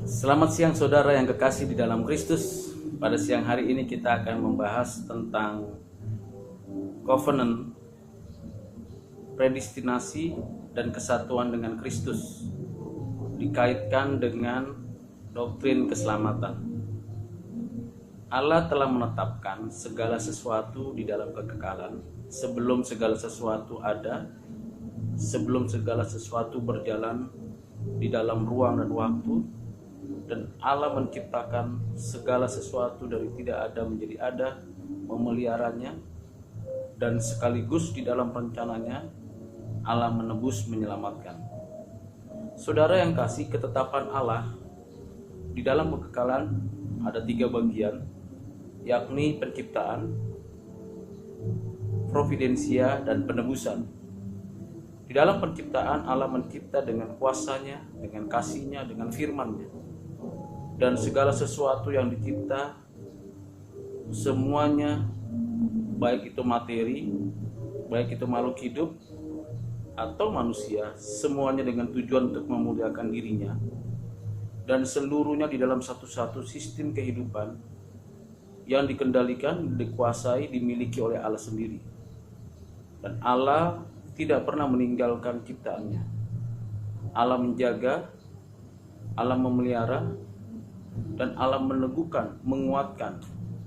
Selamat siang saudara yang kekasih di dalam Kristus. Pada siang hari ini kita akan membahas tentang covenant, predestinasi dan kesatuan dengan Kristus, dikaitkan dengan doktrin keselamatan. Allah telah menetapkan segala sesuatu di dalam kekekalan sebelum segala sesuatu ada, sebelum segala sesuatu berjalan di dalam ruang dan waktu. Dan Allah menciptakan segala sesuatu dari tidak ada menjadi ada, memeliharanya, dan sekaligus di dalam rencananya Allah menebus, menyelamatkan. Saudara yang kasih, ketetapan Allah di dalam kekekalan ada 3 bagian, yakni penciptaan, providensia, dan penebusan. Di dalam penciptaan Allah mencipta dengan kuasanya, dengan kasihnya, dengan firman-Nya. Dan segala sesuatu yang dicipta, semuanya, baik itu materi, baik itu makhluk hidup atau manusia, semuanya dengan tujuan untuk memuliakan dirinya. Dan seluruhnya di dalam satu sistem kehidupan yang dikendalikan, dikuasai, dimiliki oleh Allah sendiri. Dan Allah tidak pernah meninggalkan ciptaannya. Allah menjaga, Allah memelihara, dan Allah meneguhkan, menguatkan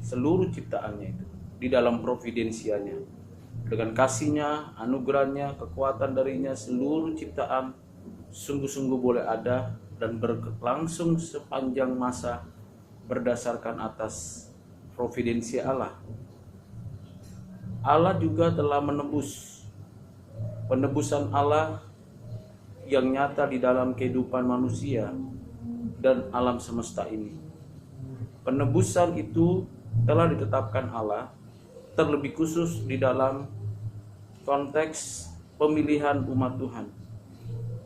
seluruh ciptaannya itu di dalam providensianya. Dengan kasihnya, anugerahnya, kekuatan darinya, seluruh ciptaan sungguh-sungguh boleh ada dan berlangsung sepanjang masa berdasarkan atas providensi Allah. Allah juga telah menebus. Penebusan Allah yang nyata di dalam kehidupan manusia dan alam semesta ini. Penebusan itu telah ditetapkan Allah, terlebih khusus di dalam konteks pemilihan umat Tuhan.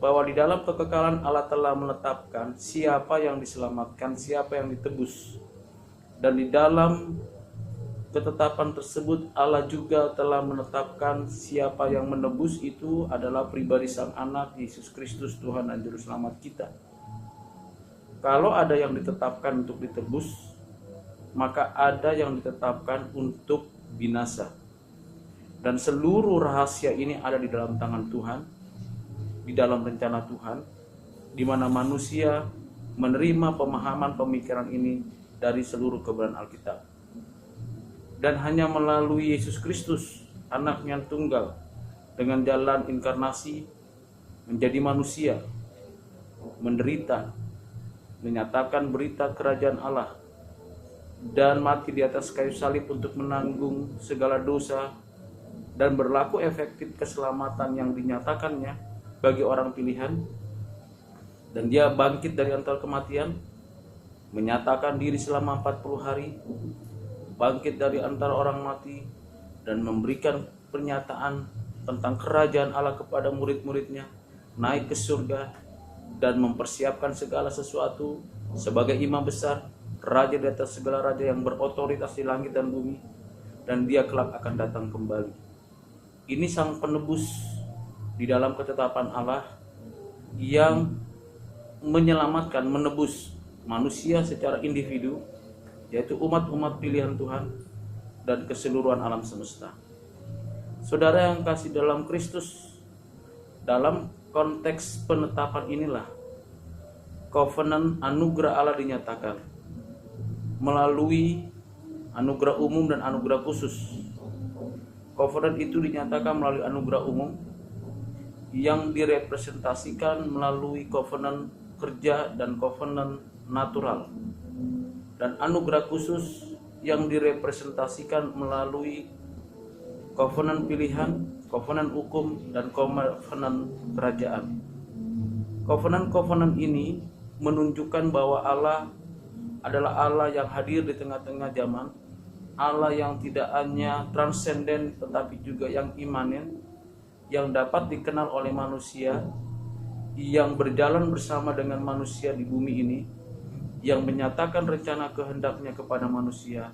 Bahwa di dalam kekekalan Allah telah menetapkan siapa yang diselamatkan, siapa yang ditebus. Dan di dalam ketetapan tersebut Allah juga telah menetapkan siapa yang menebus itu adalah pribadi Sang Anak Yesus Kristus, Tuhan dan Juru Selamat kita. Kalau ada yang ditetapkan untuk ditebus, maka ada yang ditetapkan untuk binasa. Dan seluruh rahasia ini ada di dalam tangan Tuhan, di dalam rencana Tuhan, di mana manusia menerima pemahaman pemikiran ini dari seluruh kebenaran Alkitab. Dan hanya melalui Yesus Kristus, Anaknya yang tunggal, dengan jalan inkarnasi, menjadi manusia, menderita, menyatakan berita kerajaan Allah, dan mati di atas kayu salib untuk menanggung segala dosa, dan berlaku efektif keselamatan yang dinyatakannya bagi orang pilihan. Dan dia bangkit dari antara kematian, menyatakan diri selama 40 hari, bangkit dari antara orang mati, dan memberikan pernyataan tentang kerajaan Allah kepada murid-muridnya, naik ke surga, dan mempersiapkan segala sesuatu sebagai imam besar, raja di atas segala raja yang berotoritas di langit dan bumi, dan dia kelak akan datang kembali. Ini sang penebus di dalam ketetapan Allah yang menyelamatkan, menebus manusia secara individu, yaitu umat-umat pilihan Tuhan dan keseluruhan alam semesta. Saudara yang kasih dalam Kristus, dalam konteks penetapan inilah covenant anugerah Allah dinyatakan melalui anugerah umum dan anugerah khusus. Covenant itu dinyatakan melalui anugerah umum yang direpresentasikan melalui covenant kerja dan covenant natural, dan anugerah khusus yang direpresentasikan melalui covenant pilihan, covenant hukum, dan covenant kerajaan. Covenant ini menunjukkan bahwa Allah adalah Allah yang hadir di tengah-tengah zaman, Allah yang tidak hanya transenden tetapi juga yang imanen, yang dapat dikenal oleh manusia, yang berjalan bersama dengan manusia di bumi ini, yang menyatakan rencana kehendaknya kepada manusia,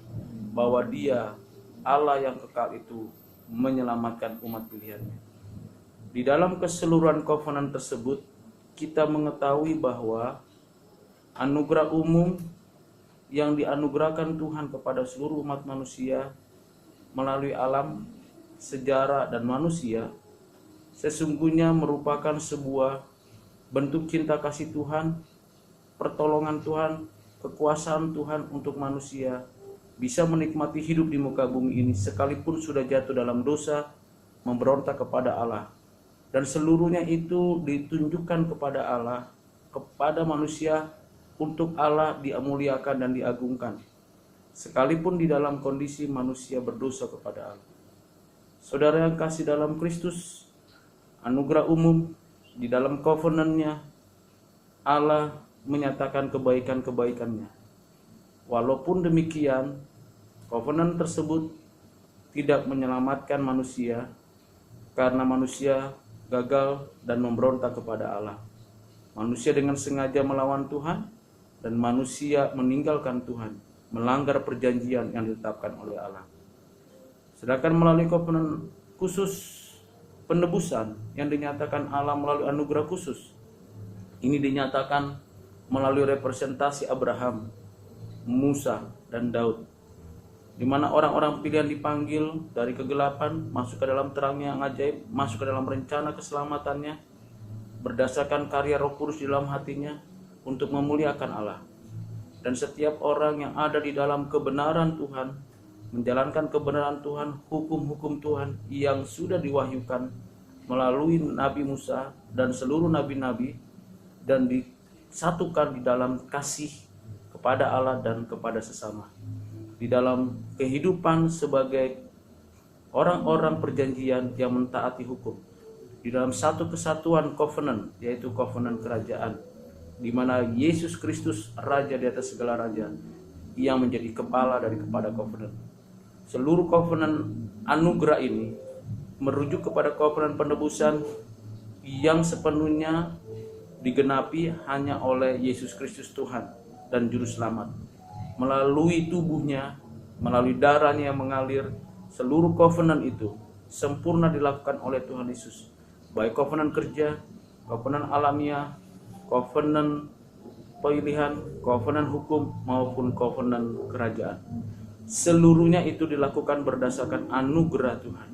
bahwa Dia Allah yang kekal itu menyelamatkan umat pilihannya. Di dalam keseluruhan covenant tersebut, kita mengetahui bahwa anugerah umum yang dianugerahkan Tuhan kepada seluruh umat manusia melalui alam, sejarah, dan manusia sesungguhnya merupakan sebuah bentuk cinta kasih Tuhan, pertolongan Tuhan, kekuasaan Tuhan untuk manusia bisa menikmati hidup di muka bumi ini sekalipun sudah jatuh dalam dosa, memberontak kepada Allah. Dan seluruhnya itu ditunjukkan kepada Allah, kepada manusia, untuk Allah dimuliakan dan diagungkan, sekalipun di dalam kondisi manusia berdosa kepada Allah. Saudara yang kasih dalam Kristus, anugerah umum di dalam covenant-Nya, Allah menyatakan kebaikan-kebaikannya. Walaupun demikian, covenant tersebut tidak menyelamatkan manusia karena manusia gagal dan memberontak kepada Allah. Manusia dengan sengaja melawan Tuhan dan manusia meninggalkan Tuhan, melanggar perjanjian yang ditetapkan oleh Allah. Sedangkan melalui covenant khusus penebusan yang dinyatakan Allah melalui anugerah khusus, ini dinyatakan melalui representasi Abraham, Musa, dan Daud, di mana orang-orang pilihan dipanggil dari kegelapan masuk ke dalam terangnya yang ajaib, masuk ke dalam rencana keselamatannya berdasarkan karya Roh Kudus di dalam hatinya untuk memuliakan Allah. Dan setiap orang yang ada di dalam kebenaran Tuhan, menjalankan kebenaran Tuhan, hukum-hukum Tuhan yang sudah diwahyukan melalui Nabi Musa dan seluruh nabi-nabi, dan disatukan di dalam kasih kepada Allah dan kepada sesama, di dalam kehidupan sebagai orang-orang perjanjian yang mentaati hukum, di dalam satu kesatuan covenant, yaitu covenant kerajaan, di mana Yesus Kristus Raja di atas segala raja, yang menjadi kepala daripada covenant. Seluruh covenant anugerah ini merujuk kepada covenant penebusan yang sepenuhnya digenapi hanya oleh Yesus Kristus Tuhan dan Juru Selamat. Melalui tubuhnya, melalui darahnya yang mengalir, seluruh covenant itu sempurna dilakukan oleh Tuhan Yesus. Baik covenant kerja, covenant alamiah, covenant pilihan, covenant hukum, maupun covenant kerajaan. Seluruhnya itu dilakukan berdasarkan anugerah Tuhan,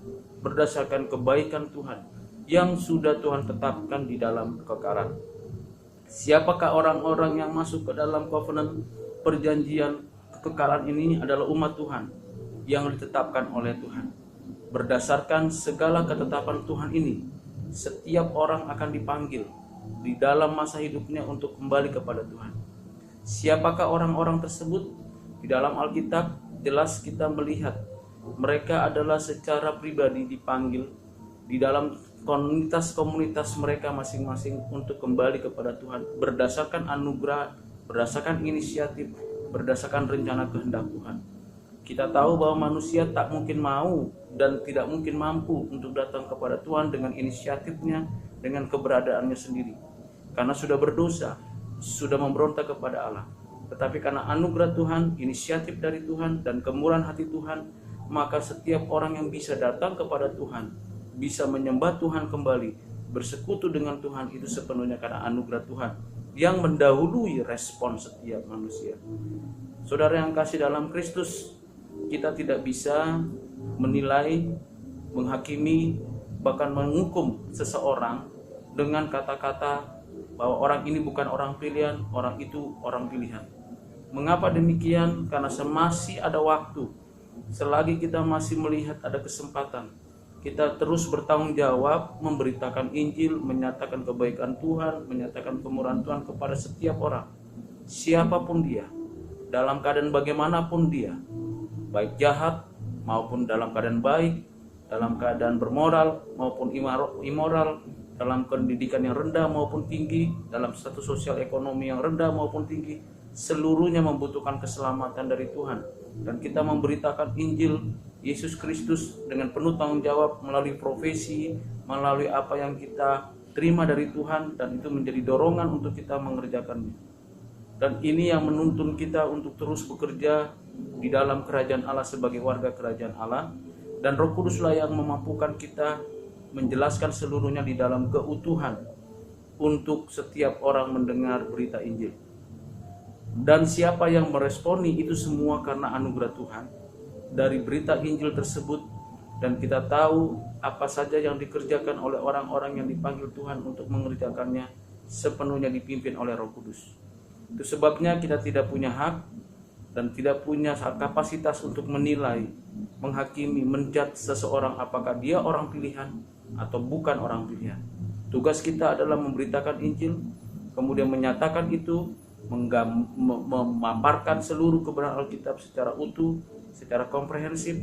berdasarkan kebaikan Tuhan yang sudah Tuhan tetapkan di dalam kekekalan. Siapakah orang-orang yang masuk ke dalam covenant perjanjian kekekalan ini? Adalah umat Tuhan yang ditetapkan oleh Tuhan. Berdasarkan segala ketetapan Tuhan ini, setiap orang akan dipanggil di dalam masa hidupnya untuk kembali kepada Tuhan. Siapakah orang-orang tersebut? Di dalam Alkitab jelas kita melihat mereka adalah secara pribadi dipanggil di dalam komunitas-komunitas mereka masing-masing untuk kembali kepada Tuhan berdasarkan anugerah, berdasarkan inisiatif, berdasarkan rencana kehendak Tuhan. Kita tahu bahwa manusia tak mungkin mau dan tidak mungkin mampu untuk datang kepada Tuhan dengan inisiatifnya, dengan keberadaannya sendiri, karena sudah berdosa, sudah memberontak kepada Allah. Tetapi karena anugerah Tuhan, inisiatif dari Tuhan, dan kemurahan hati Tuhan, maka setiap orang yang bisa datang kepada Tuhan, bisa menyembah Tuhan kembali, bersekutu dengan Tuhan, itu sepenuhnya karena anugerah Tuhan yang mendahului respon setiap manusia. Saudara yang kasih dalam Kristus, kita tidak bisa menilai, menghakimi, bahkan menghukum seseorang dengan kata-kata bahwa orang ini bukan orang pilihan, orang itu orang pilihan. Mengapa demikian? Karena masih ada waktu, selagi kita masih melihat ada kesempatan, kita terus bertanggung jawab memberitakan Injil, menyatakan kebaikan Tuhan, menyatakan kemurahan Tuhan kepada setiap orang, siapapun dia, dalam keadaan bagaimanapun dia, baik jahat maupun dalam keadaan baik, dalam keadaan bermoral maupun immoral, dalam pendidikan yang rendah maupun tinggi, dalam status sosial ekonomi yang rendah maupun tinggi, seluruhnya membutuhkan keselamatan dari Tuhan. Dan kita memberitakan Injil Yesus Kristus dengan penuh tanggung jawab melalui profesi, melalui apa yang kita terima dari Tuhan, dan itu menjadi dorongan untuk kita mengerjakannya. Dan ini yang menuntun kita untuk terus bekerja di dalam kerajaan Allah sebagai warga kerajaan Allah, dan Roh Kuduslah yang memampukan kita menjelaskan seluruhnya di dalam keutuhan untuk setiap orang mendengar berita Injil. Dan siapa yang meresponi itu semua karena anugerah Tuhan dari berita Injil tersebut. Dan kita tahu apa saja yang dikerjakan oleh orang-orang yang dipanggil Tuhan untuk mengerjakannya sepenuhnya dipimpin oleh Roh Kudus. Itu sebabnya kita tidak punya hak dan tidak punya kapasitas untuk menilai, menghakimi, menjudge seseorang apakah dia orang pilihan atau bukan orang pilihan. Tugas kita adalah memberitakan Injil, kemudian menyatakan itu, memaparkan seluruh kebenaran Alkitab secara utuh, secara komprehensif,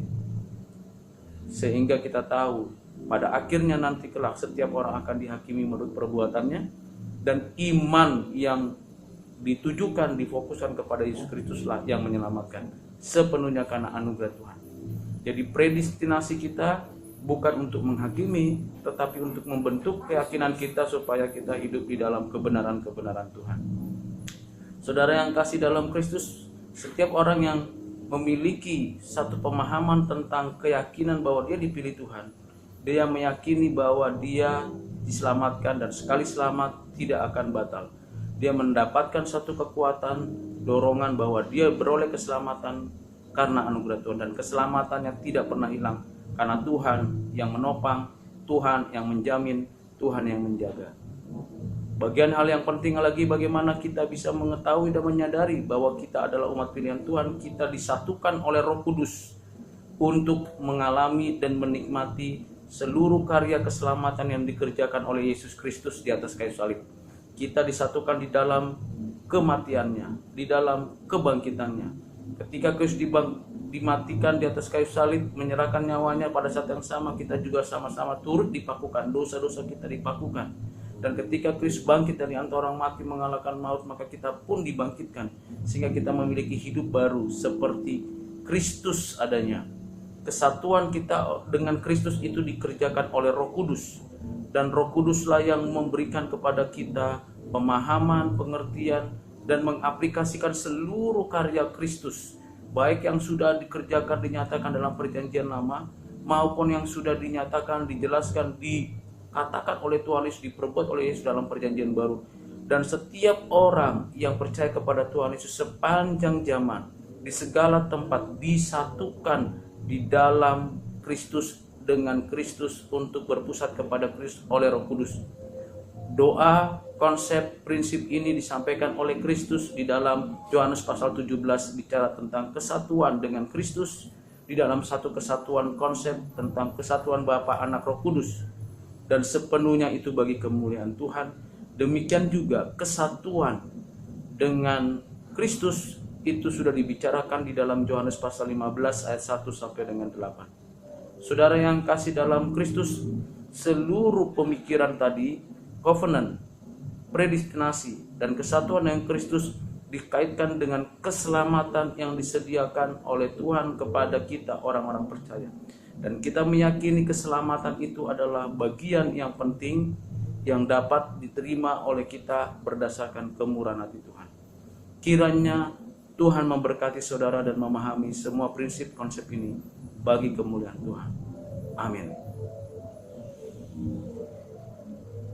sehingga kita tahu pada akhirnya nanti kelak setiap orang akan dihakimi menurut perbuatannya, dan iman yang ditujukan, difokuskan kepada Yesus Kristuslah yang menyelamatkan sepenuhnya karena anugerah Tuhan. Jadi predestinasi kita bukan untuk menghakimi, tetapi untuk membentuk keyakinan kita supaya kita hidup di dalam kebenaran-kebenaran Tuhan. Saudara yang kasih dalam Kristus, setiap orang yang memiliki satu pemahaman tentang keyakinan bahwa dia dipilih Tuhan, dia meyakini bahwa dia diselamatkan dan sekali selamat tidak akan batal. Dia mendapatkan satu kekuatan, dorongan bahwa dia beroleh keselamatan karena anugerah Tuhan, dan keselamatannya tidak pernah hilang karena Tuhan yang menopang, Tuhan yang menjamin, Tuhan yang menjaga. Bagian hal yang penting lagi, bagaimana kita bisa mengetahui dan menyadari bahwa kita adalah umat pilihan Tuhan. Kita disatukan oleh Roh Kudus untuk mengalami dan menikmati seluruh karya keselamatan yang dikerjakan oleh Yesus Kristus di atas kayu salib. Kita disatukan di dalam kematiannya, di dalam kebangkitannya. Ketika Kristus dimatikan di atas kayu salib, menyerahkan nyawanya, pada saat yang sama kita juga sama-sama turut dipakukan, dosa-dosa kita dipakukan. Dan ketika Kristus bangkit dari antara orang mati mengalahkan maut, maka kita pun dibangkitkan sehingga kita memiliki hidup baru seperti Kristus adanya. Kesatuan kita dengan Kristus itu dikerjakan oleh Roh Kudus, dan Roh Kuduslah yang memberikan kepada kita pemahaman, pengertian, dan mengaplikasikan seluruh karya Kristus, baik yang sudah dikerjakan, dinyatakan dalam Perjanjian Lama maupun yang sudah dinyatakan, dijelaskan, dikatakan oleh Tuhan Yesus, diperbuat oleh Yesus dalam Perjanjian Baru. Dan setiap orang yang percaya kepada Tuhan Yesus sepanjang zaman, di segala tempat, disatukan di dalam Kristus, dengan Kristus, untuk berpusat kepada Kristus oleh Roh Kudus. Doa, konsep, prinsip ini disampaikan oleh Kristus di dalam Yohanes pasal 17, bicara tentang kesatuan dengan Kristus di dalam satu kesatuan konsep tentang kesatuan Bapa, Anak, Roh Kudus, dan sepenuhnya itu bagi kemuliaan Tuhan. Demikian juga kesatuan dengan Kristus itu sudah dibicarakan di dalam Yohanes pasal 15 ayat 1 sampai dengan 8. Saudara yang kasih dalam Kristus, seluruh pemikiran tadi, covenant, predestinasi, dan kesatuan yang Kristus dikaitkan dengan keselamatan yang disediakan oleh Tuhan kepada kita orang-orang percaya. Dan kita meyakini keselamatan itu adalah bagian yang penting yang dapat diterima oleh kita berdasarkan kemurahan hati Tuhan. Kiranya Tuhan memberkati saudara dan memahami semua prinsip konsep ini bagi kemuliaan Tuhan. Amin.